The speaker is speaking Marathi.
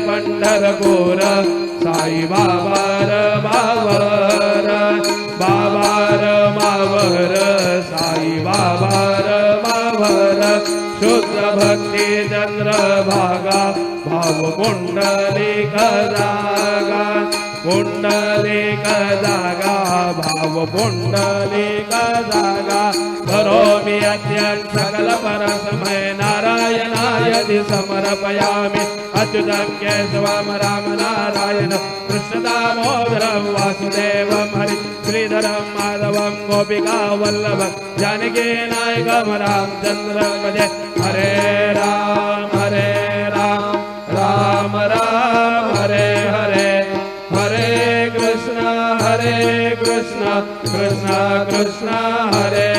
पंढरपूर साई बाबार मावर बाबार मावर साई बाबार मावर शुद्ध भक्ती चंद्रभागा भाव पुंडलिक जागा पुंडलिक जागा भाव पुंडलिक जागा करोमि अत्यंत सकल परस्मै नारायणाय समर्पयामि अच्युतं केशवं राम नारायण कृष्ण दामोदरं वासुदेवं हरि श्रीधरं माधवं गोपिका वल्लभं जानकी नायकं रामचन्द्रं भजे हरे राम राम राम हरे हरे हरे कृष्ण कृष्ण कृष्ण हरे